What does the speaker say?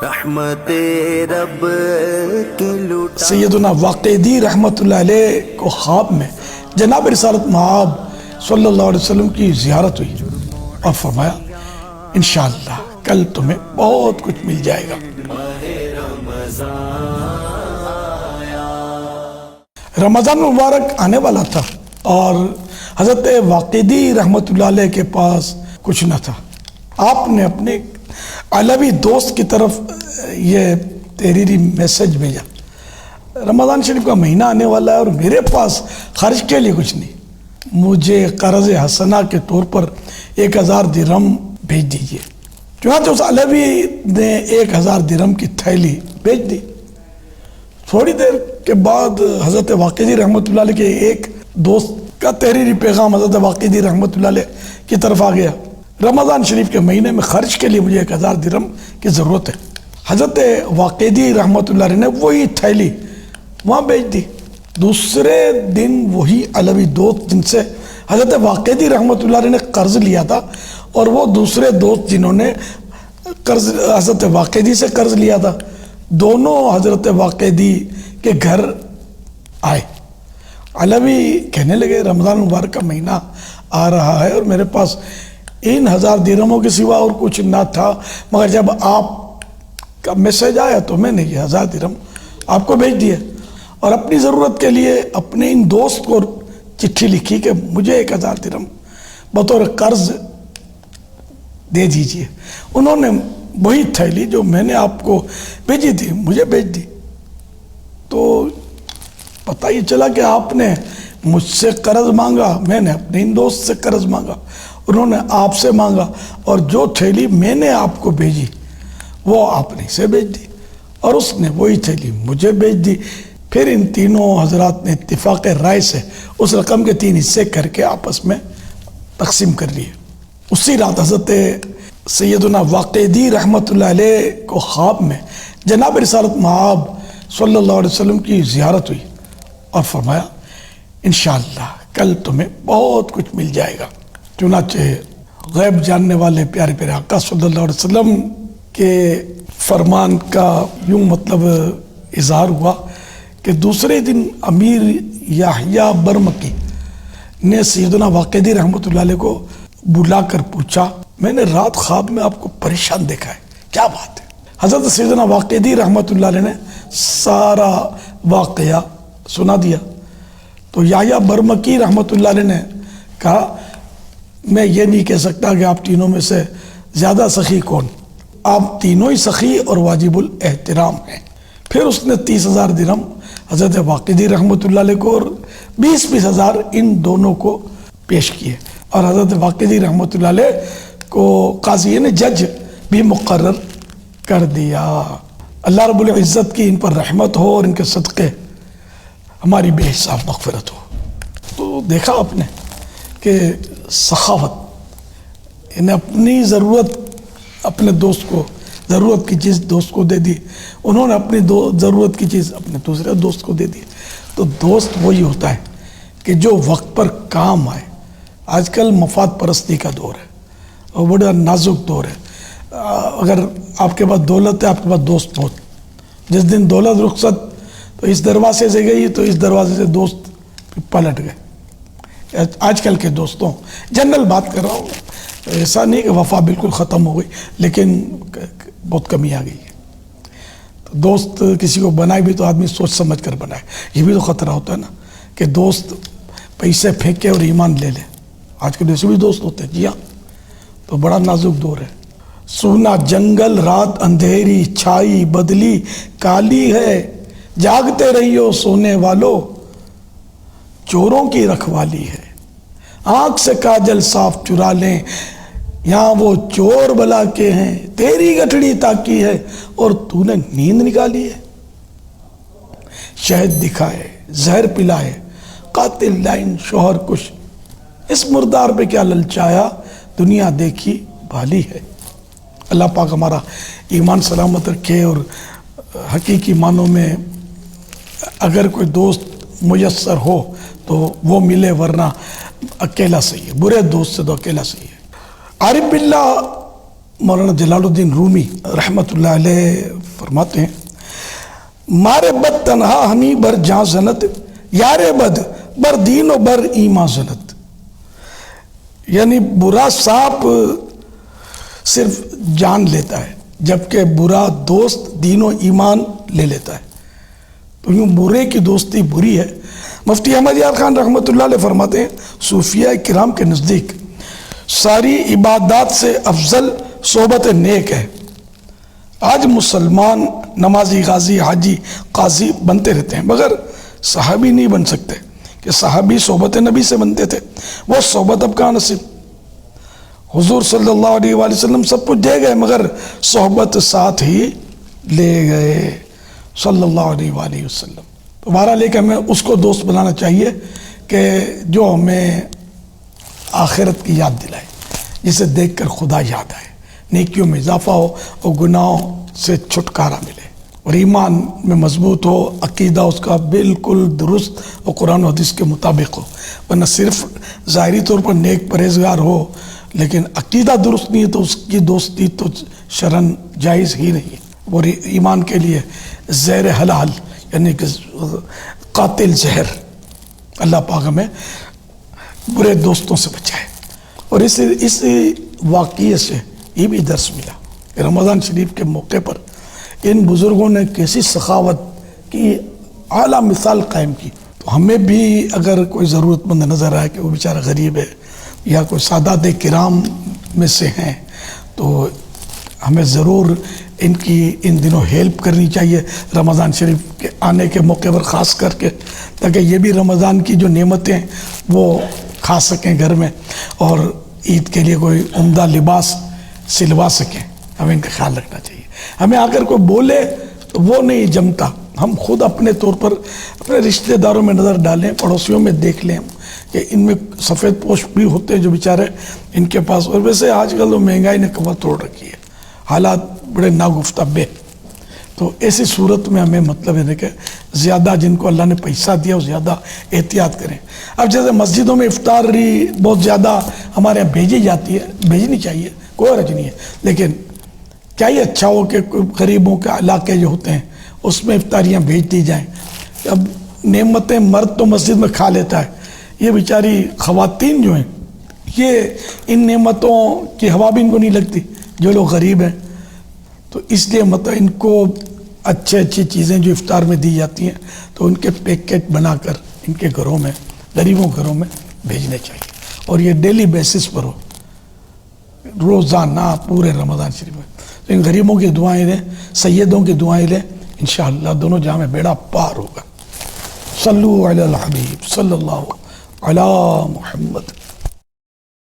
رحمت رب کی لوٹا سیدنا واقعی رحمت اللہ علیہ کو خواب میں جناب رسالت مآب صلی اللہ علیہ وسلم کی زیارت ہوئی اور فرمایا انشاءاللہ کل تمہیں بہت کچھ مل جائے گا۔ رمضان مبارک آنے والا تھا اور حضرت واقعی رحمت اللہ علیہ کے پاس کچھ نہ تھا۔ آپ نے اپنے علوی دوست کی طرف یہ تحریری میسج بھیجا، رمضان شریف کا مہینہ آنے والا ہے اور میرے پاس خرچ کے لیے کچھ نہیں، مجھے قرض حسنہ کے طور پر 1000 درہم بھیج دیجئے۔ چنانچہ اس علوی نے 1000 درہم کی تھیلی بھیج دی۔ تھوڑی دیر کے بعد حضرت واقعی رحمت اللہ علیہ کے ایک دوست کا تحریری پیغام حضرت واقعی رحمت اللہ علیہ کی طرف آ گیا، رمضان شریف کے مہینے میں خرچ کے لیے مجھے 1000 درہم کی ضرورت ہے۔ حضرت واقعی رحمت اللہ علیہ نے وہی تھیلی وہاں بھیج دی۔ دوسرے دن وہی علوی دوست جن سے حضرت واقعی رحمت اللہ علیہ نے قرض لیا تھا اور وہ دوسرے دوست جنہوں نے حضرت واقعی سے قرض لیا تھا، دونوں حضرت واقعی کے گھر آئے۔ علوی کہنے لگے رمضان مبارک کا مہینہ آ رہا ہے اور میرے پاس ان 1000 درہموں کے سوا اور کچھ نہ تھا، مگر جب آپ کا میسج آیا تو میں نے یہ 1000 درہم آپ کو بھیج دیا اور اپنی ضرورت کے لیے اپنے ان دوست کو چٹھی لکھی کہ مجھے 1000 درہم بطور قرض دے دیجئے۔ انہوں نے وہی تھیلی جو میں نے آپ کو بھیجی تھی مجھے بھیج دی۔ تو پتہ یہ چلا کہ آپ نے مجھ سے قرض مانگا، میں نے اپنے ان دوست سے قرض مانگا، انہوں نے آپ سے مانگا، اور جو تھیلی میں نے آپ کو بھیجی وہ آپ نے اسے بھیج دی اور اس نے وہی تھیلی مجھے بھیج دی۔ پھر ان تینوں حضرات نے اتفاق رائے سے اس رقم کے 3 حصے کر کے آپس میں تقسیم کر لیے۔ اسی رات حضرت سیدنا واقعی رحمت اللہ علیہ کو خواب میں جناب رسالت مآب صلی اللہ علیہ وسلم کی زیارت ہوئی اور فرمایا انشاءاللہ کل تمہیں بہت کچھ مل جائے گا۔ چنانچہ غیب جاننے والے پیارے پیارے آقا صلی اللہ علیہ وسلم کے فرمان کا یوں مطلب اظہار ہوا کہ دوسرے دن امیر یحییٰ برمکی نے سیدنا واقعی رحمت اللہ علیہ کو بلا کر پوچھا، میں نے رات خواب میں آپ کو پریشان دیکھا ہے، کیا بات ہے؟ حضرت سیدنا واقعی رحمت اللہ علیہ نے سارا واقعہ سنا دیا۔ تو یحییٰ برمکی رحمت اللہ علیہ نے کہا میں یہ نہیں کہہ سکتا کہ آپ تینوں میں سے زیادہ سخی کون، آپ تینوں ہی سخی اور واجب الاحترام ہیں۔ پھر اس نے 30,000 درہم حضرت واقعی رحمت اللہ علیہ کو اور 20,000 ان دونوں کو پیش کیے اور حضرت واقعی رحمت اللہ علیہ کو قاضی نے جج بھی مقرر کر دیا۔ اللہ رب العزت کی ان پر رحمت ہو اور ان کے صدقے ہماری بے حساب مغفرت ہو۔ تو دیکھا آپ نے کہ سخاوت، انہیں اپنی ضرورت اپنے دوست کو، ضرورت کی چیز دوست کو دے دی، انہوں نے اپنی ضرورت کی چیز اپنے دوسرے دوست کو دے دی۔ تو دوست وہی ہوتا ہے کہ جو وقت پر کام آئے۔ آج کل مفاد پرستی کا دور ہے اور بڑا نازک دور ہے۔ اگر آپ کے پاس دولت ہے، آپ کے پاس دوست بہت، جس دن دولت رخصت تو اس دروازے سے گئی تو اس دروازے سے دوست پلٹ گئے۔ آج کل کے دوستوں جنرل بات کر رہا ہوں، ایسا نہیں کہ وفا بالکل ختم ہو گئی، لیکن بہت کمی آ گئی ہے۔ تو دوست کسی کو بنائے بھی تو آدمی سوچ سمجھ کر بنائے، یہ بھی تو خطرہ ہوتا ہے نا کہ دوست پیسے پھینکے اور ایمان لے لے۔ آج کل ایسے بھی دوست ہوتے ہیں، جی ہاں، تو بڑا نازک دور ہے۔ سونا جنگل رات اندھیری چھائی بدلی کالی ہے، جاگتے رہیو سونے والو چوروں کی رکھوالی ہے، آنکھ سے کاجل صاف چرا لیں یہاں وہ چور بلا کے ہیں، تیری گٹھڑی تاکی ہے اور تو نے نیند نکالی ہے۔ شہد دکھائے زہر پلائے قاتل لائن شوہر کش، اس مردار پہ کیا للچایا دنیا دیکھی بھالی ہے۔ اللہ پاک ہمارا ایمان سلامت رکھے اور حقیقی معنوں میں اگر کوئی دوست میسر ہو تو وہ ملے، ورنہ اکیلا صحیح ہے، برے دوست سے تو اکیلا صحیح ہے۔ عارف باللہ مولانا جلال الدین رومی رحمۃ اللہ علیہ فرماتے ہیں مارے بد تنہا ہمی بر جاں زنت یار بد بر دین و بر ایمان زنت، یعنی برا سانپ صرف جان لیتا ہے جبکہ برا دوست دین و ایمان لے لیتا ہے، تو یوں برے کی دوستی بری ہے۔ مفتی احمد یار خان رحمۃ اللہ علیہ فرماتے ہیں صوفیاء کرام کے نزدیک ساری عبادات سے افضل صحبت نیک ہے۔ آج مسلمان نمازی، غازی، حاجی، قاضی بنتے رہتے ہیں مگر صحابی نہیں بن سکتے کہ صحابی صحبت نبی سے بنتے تھے، وہ صحبت اب کہاں نصیب۔ حضور صلی اللہ علیہ وآلہ وسلم سب کچھ دے گئے مگر صحبت ساتھ ہی لے گئے صلی اللہ علیہ وآلہ وسلم۔ تو بہرحال کہ ہمیں اس کو دوست بنانا چاہیے کہ جو ہمیں آخرت کی یاد دلائے، جسے دیکھ کر خدا یاد آئے، نیکیوں میں اضافہ ہو اور گناہوں سے چھٹکارا ملے، اور ایمان میں مضبوط ہو، عقیدہ اس کا بالکل درست اور قرآن و حدیث کے مطابق ہو، ورنہ صرف ظاہری طور پر نیک پرہیزگار ہو لیکن عقیدہ درست نہیں ہے تو اس کی دوستی تو شرعاً جائز ہی نہیں ہے۔ اور ایمان کے لیے زہر حلال یعنی کہ قاتل زہر، اللہ پاک ہمیں برے دوستوں سے بچائے۔ اور اس واقعے سے یہ بھی درس ملا کہ رمضان شریف کے موقع پر ان بزرگوں نے کیسی سخاوت کی اعلیٰ مثال قائم کی، تو ہمیں بھی اگر کوئی ضرورت مند نظر آئے کہ وہ بیچارہ غریب ہے یا کوئی سادات کرام میں سے ہیں تو ہمیں ضرور ان کی ان دنوں ہیلپ کرنی چاہیے رمضان شریف کے آنے کے موقع پر خاص کر کے، تاکہ یہ بھی رمضان کی جو نعمتیں ہیں وہ کھا سکیں گھر میں اور عید کے لیے کوئی عمدہ لباس سلوا سکیں۔ ہمیں ان کا خیال رکھنا چاہیے۔ ہمیں آ کر کوئی بولے تو وہ نہیں جمتا، ہم خود اپنے طور پر اپنے رشتہ داروں میں نظر ڈالیں، پڑوسیوں میں دیکھ لیں کہ ان میں سفید پوش بھی ہوتے ہیں جو بیچارے ان کے پاس، اور ویسے آج کل تو مہنگائی نے کمر توڑ رکھی ہے، حالات بڑے ناگفتہ بے، تو ایسی صورت میں ہمیں مطلب ہے کہ زیادہ جن کو اللہ نے پیسہ دیا وہ زیادہ احتیاط کریں۔ اب جیسے مسجدوں میں افطاری بہت زیادہ ہمارے یہاں بھیجی جاتی ہے، بھیجنی چاہیے، کوئی حرج نہیں ہے، لیکن کیا ہی اچھا ہو کہ غریبوں کے علاقے جو ہوتے ہیں اس میں افطاریاں بھیج دی جائیں۔ اب نعمتیں مرد تو مسجد میں کھا لیتا ہے، یہ بیچاری خواتین جو ہیں یہ ان نعمتوں کی ہوا بھی ان کو نہیں لگتی، جو لوگ غریب ہیں، تو اس لیے مطلب ان کو اچھی چیزیں جو افطار میں دی جاتی ہیں تو ان کے پیکٹ بنا کر ان کے گھروں میں، غریبوں گھروں میں بھیجنے چاہیے، اور یہ ڈیلی بیسس پر ہو، روزانہ پورے رمضان شریف میں۔ تو ان غریبوں کی دعائیں لیں، سیدوں کی دعائیں لیں، انشاءاللہ دونوں جہاں میں بیڑا پار ہوگا۔ صلو علی الحبیب صلی اللہ علی محمد۔